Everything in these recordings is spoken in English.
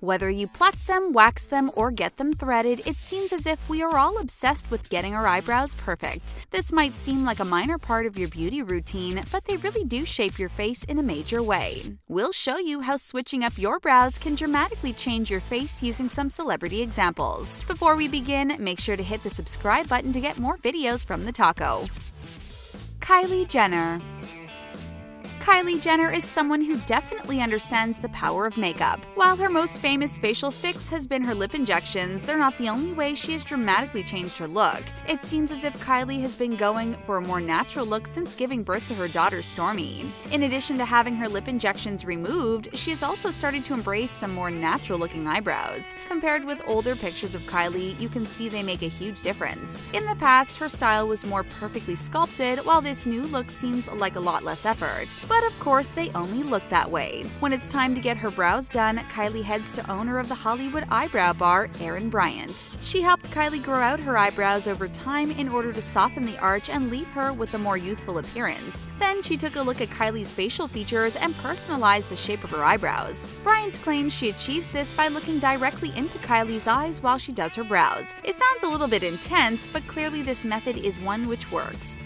Whether you pluck them, wax them, or get them threaded, it seems as if we are all obsessed with getting our eyebrows perfect. This might seem like a minor part of your beauty routine, but they really do shape your face in a major way. We'll show you how switching up your brows can dramatically change your face using some celebrity examples. Before we begin, make sure to hit the subscribe button to get more videos from the taco. Kylie Jenner. Kylie Jenner is someone who definitely understands the power of makeup. While her most famous facial fix has been her lip injections, they're not the only way she has dramatically changed her look. It seems as if Kylie has been going for a more natural look since giving birth to her daughter Stormi. In addition to having her lip injections removed, she has also started to embrace some more natural-looking eyebrows. Compared with older pictures of Kylie, you can see they make a huge difference. In the past, her style was more perfectly sculpted, while this new look seems like a lot less effort. But of course, they only look that way. When it's time to get her brows done, Kylie heads to owner of the Hollywood eyebrow bar, Erin Bryant. She helped Kylie grow out her eyebrows over time in order to soften the arch and leave her with a more youthful appearance. Then she took a look at Kylie's facial features and personalized the shape of her eyebrows. Bryant claims she achieves this by looking directly into Kylie's eyes while she does her brows. It sounds a little bit intense, but clearly this method is one which works.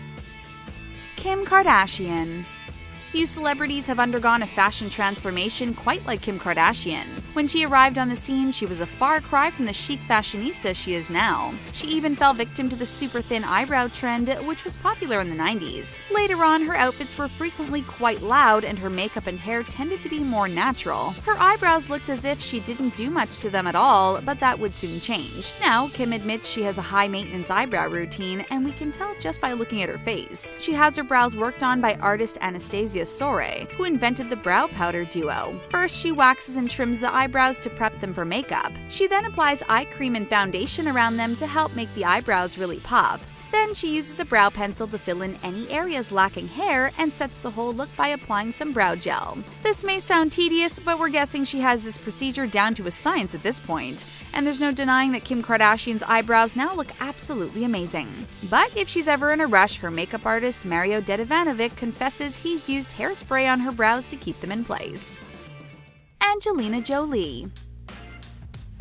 Kim Kardashian. Few celebrities have undergone a fashion transformation quite like Kim Kardashian. When she arrived on the scene, she was a far cry from the chic fashionista she is now. She even fell victim to the super thin eyebrow trend, which was popular in the 90s. Later on, her outfits were frequently quite loud and her makeup and hair tended to be more natural. Her eyebrows looked as if she didn't do much to them at all, but that would soon change. Now, Kim admits she has a high-maintenance eyebrow routine, and we can tell just by looking at her face. She has her brows worked on by artist Anastasia Sore, who invented the brow powder duo. First, she waxes and trims the eyebrows to prep them for makeup. She then applies eye cream and foundation around them to help make the eyebrows really pop. Then she uses a brow pencil to fill in any areas lacking hair and sets the whole look by applying some brow gel. This may sound tedious, but we're guessing she has this procedure down to a science at this point. And there's no denying that Kim Kardashian's eyebrows now look absolutely amazing. But if she's ever in a rush, her makeup artist Mario Dedivanovic confesses he's used hairspray on her brows to keep them in place. Angelina Jolie.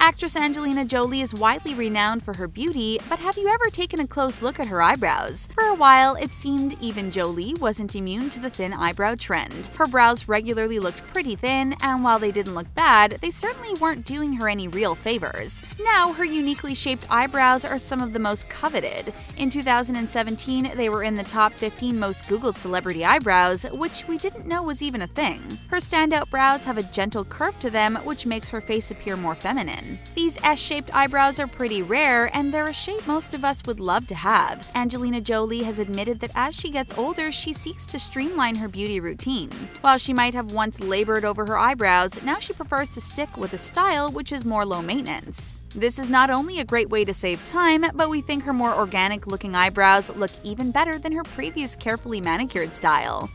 Actress Angelina Jolie is widely renowned for her beauty, but have you ever taken a close look at her eyebrows? For a while, it seemed even Jolie wasn't immune to the thin eyebrow trend. Her brows regularly looked pretty thin, and while they didn't look bad, they certainly weren't doing her any real favors. Now, her uniquely shaped eyebrows are some of the most coveted. In 2017, they were in the top 15 most Googled celebrity eyebrows, which we didn't know was even a thing. Her standout brows have a gentle curve to them, which makes her face appear more feminine. These S-shaped eyebrows are pretty rare, and they're a shape most of us would love to have. Angelina Jolie has admitted that as she gets older, she seeks to streamline her beauty routine. While she might have once labored over her eyebrows, now she prefers to stick with a style which is more low maintenance. This is not only a great way to save time, but we think her more organic-looking eyebrows look even better than her previous carefully manicured style.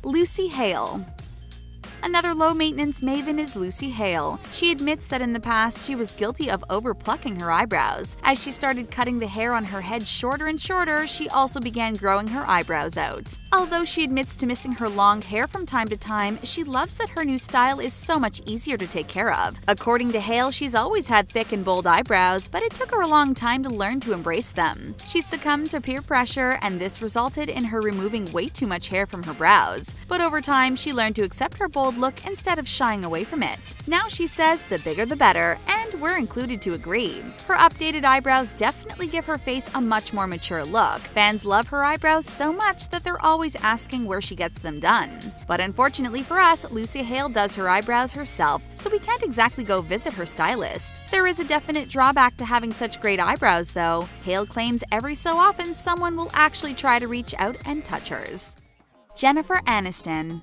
Lucy Hale. Another low-maintenance maven is Lucy Hale. She admits that in the past she was guilty of over-plucking her eyebrows. As she started cutting the hair on her head shorter and shorter, she also began growing her eyebrows out. Although she admits to missing her long hair from time to time, she loves that her new style is so much easier to take care of. According to Hale, she's always had thick and bold eyebrows, but it took her a long time to learn to embrace them. She succumbed to peer pressure, and this resulted in her removing way too much hair from her brows. But over time, she learned to accept her bold look instead of shying away from it. Now she says the bigger the better, and we're included to agree. Her updated eyebrows definitely give her face a much more mature look. Fans love her eyebrows so much that they're always asking where she gets them done. But unfortunately for us, Lucy Hale does her eyebrows herself, so we can't exactly go visit her stylist. There is a definite drawback to having such great eyebrows though. Hale claims every so often someone will actually try to reach out and touch hers. Jennifer Aniston.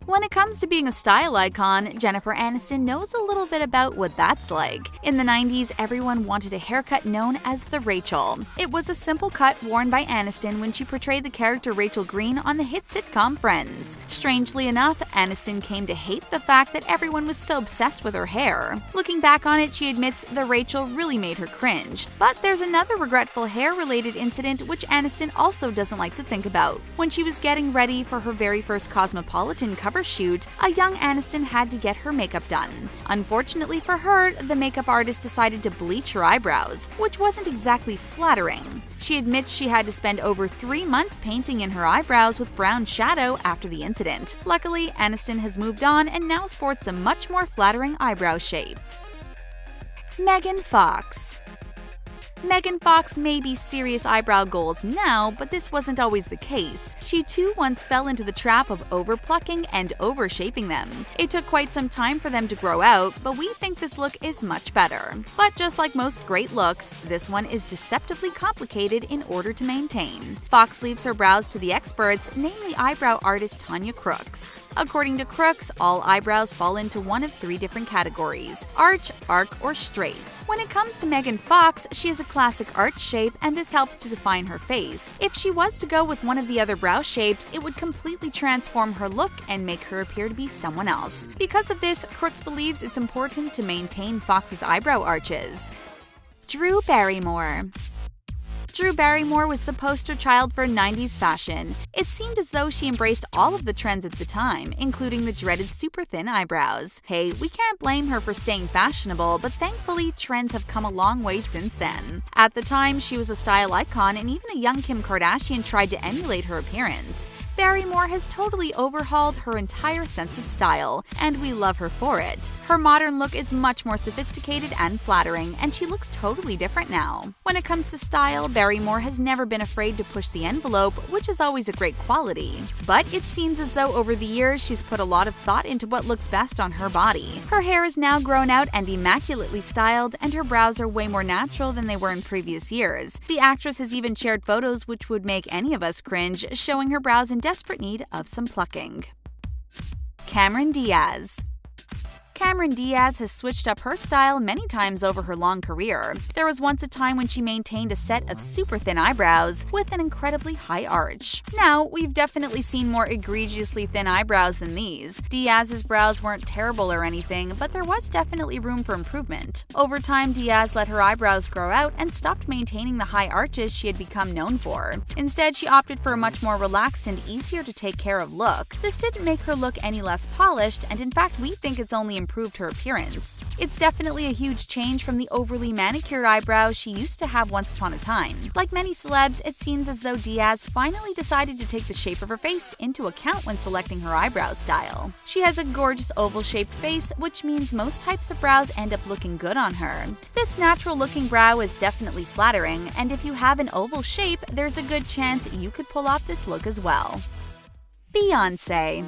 When it comes to being a style icon, Jennifer Aniston knows a little bit about what that's like. In the 90s, everyone wanted a haircut known as the Rachel. It was a simple cut worn by Aniston when she portrayed the character Rachel Green on the hit sitcom Friends. Strangely enough, Aniston came to hate the fact that everyone was so obsessed with her hair. Looking back on it, she admits the Rachel really made her cringe. But there's another regretful hair-related incident which Aniston also doesn't like to think about. When she was getting ready for her very first Cosmopolitan cover shoot, a young Aniston had to get her makeup done. Unfortunately for her, the makeup artist decided to bleach her eyebrows, which wasn't exactly flattering. She admits she had to spend over 3 months painting in her eyebrows with brown shadow after the incident. Luckily, Aniston has moved on and now sports a much more flattering eyebrow shape. Megan Fox. Megan Fox may be serious eyebrow goals now, but this wasn't always the case. She too once fell into the trap of overplucking and overshaping them. It took quite some time for them to grow out, but we think this look is much better. But just like most great looks, this one is deceptively complicated in order to maintain. Fox leaves her brows to the experts, namely eyebrow artist Tanya Crooks. According to Crooks, all eyebrows fall into one of 3 different categories: arch, arc, or straight. When it comes to Megan Fox, she has a classic arch shape, and this helps to define her face. If she was to go with one of the other brow shapes, it would completely transform her look and make her appear to be someone else. Because of this, Crooks believes it's important to maintain Fox's eyebrow arches. Drew Barrymore. Drew Barrymore was the poster child for 90s fashion. It seemed as though she embraced all of the trends at the time, including the dreaded super thin eyebrows. Hey, we can't blame her for staying fashionable, but thankfully trends have come a long way since then. At the time, she was a style icon, and even a young Kim Kardashian tried to emulate her appearance. Barrymore has totally overhauled her entire sense of style, and we love her for it. Her modern look is much more sophisticated and flattering, and she looks totally different now. When it comes to style, Barrymore has never been afraid to push the envelope, which is always a great quality. But it seems as though over the years she's put a lot of thought into what looks best on her body. Her hair is now grown out and immaculately styled, and her brows are way more natural than they were in previous years. The actress has even shared photos which would make any of us cringe, showing her brows in desperate need of some plucking. Cameron Diaz. Cameron Diaz has switched up her style many times over her long career. There was once a time when she maintained a set of super thin eyebrows with an incredibly high arch. Now, we've definitely seen more egregiously thin eyebrows than these. Diaz's brows weren't terrible or anything, but there was definitely room for improvement. Over time, Diaz let her eyebrows grow out and stopped maintaining the high arches she had become known for. Instead, she opted for a much more relaxed and easier to take care of look. This didn't make her look any less polished, and in fact, we think it's only improved her appearance. It's definitely a huge change from the overly manicured eyebrows she used to have once upon a time. Like many celebs, it seems as though Diaz finally decided to take the shape of her face into account when selecting her eyebrow style. She has a gorgeous oval-shaped face, which means most types of brows end up looking good on her. This natural-looking brow is definitely flattering, and if you have an oval shape, there's a good chance you could pull off this look as well. Beyoncé.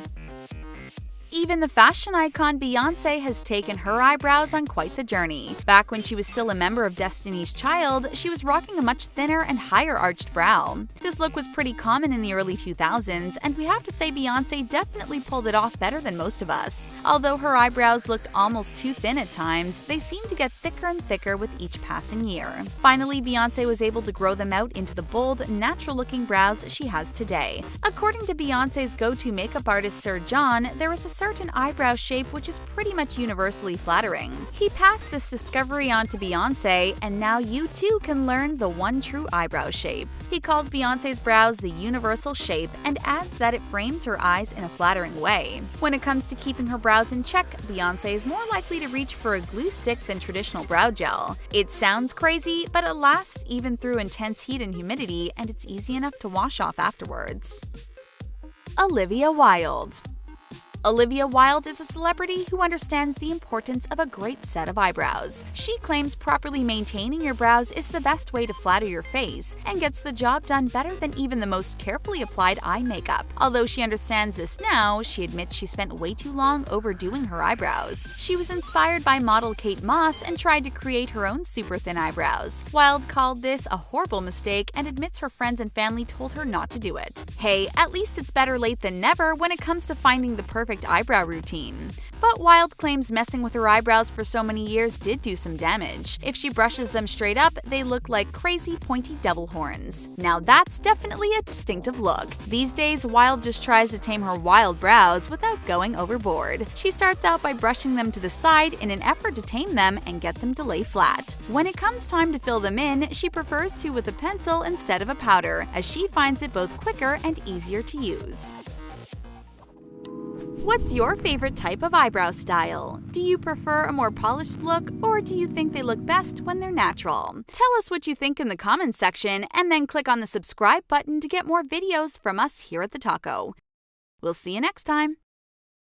Even the fashion icon Beyoncé has taken her eyebrows on quite the journey. Back when she was still a member of Destiny's Child, she was rocking a much thinner and higher arched brow. This look was pretty common in the early 2000s, and we have to say Beyoncé definitely pulled it off better than most of us. Although her eyebrows looked almost too thin at times, they seemed to get thicker and thicker with each passing year. Finally, Beyoncé was able to grow them out into the bold, natural-looking brows she has today. According to Beyoncé's go-to makeup artist Sir John, there is a certain eyebrow shape which is pretty much universally flattering. He passed this discovery on to Beyoncé, and now you too can learn the one true eyebrow shape. He calls Beyoncé's brows the universal shape and adds that it frames her eyes in a flattering way. When it comes to keeping her brows in check, Beyoncé is more likely to reach for a glue stick than traditional brow gel. It sounds crazy, but it lasts even through intense heat and humidity, and it's easy enough to wash off afterwards. Olivia Wilde. Olivia Wilde is a celebrity who understands the importance of a great set of eyebrows. She claims properly maintaining your brows is the best way to flatter your face and gets the job done better than even the most carefully applied eye makeup. Although she understands this now, she admits she spent way too long overdoing her eyebrows. She was inspired by model Kate Moss and tried to create her own super thin eyebrows. Wilde called this a horrible mistake and admits her friends and family told her not to do it. Hey, at least it's better late than never when it comes to finding the perfect perfect eyebrow routine. But Wilde claims messing with her eyebrows for so many years did do some damage. If she brushes them straight up, they look like crazy pointy devil horns. Now that's definitely a distinctive look. These days, Wilde just tries to tame her wild brows without going overboard. She starts out by brushing them to the side in an effort to tame them and get them to lay flat. When it comes time to fill them in, she prefers to with a pencil instead of a powder, as she finds it both quicker and easier to use. What's your favorite type of eyebrow style? Do you prefer a more polished look, or do you think they look best when they're natural? Tell us what you think in the comments section, and then click on the subscribe button to get more videos from us here at The Taco. We'll see you next time.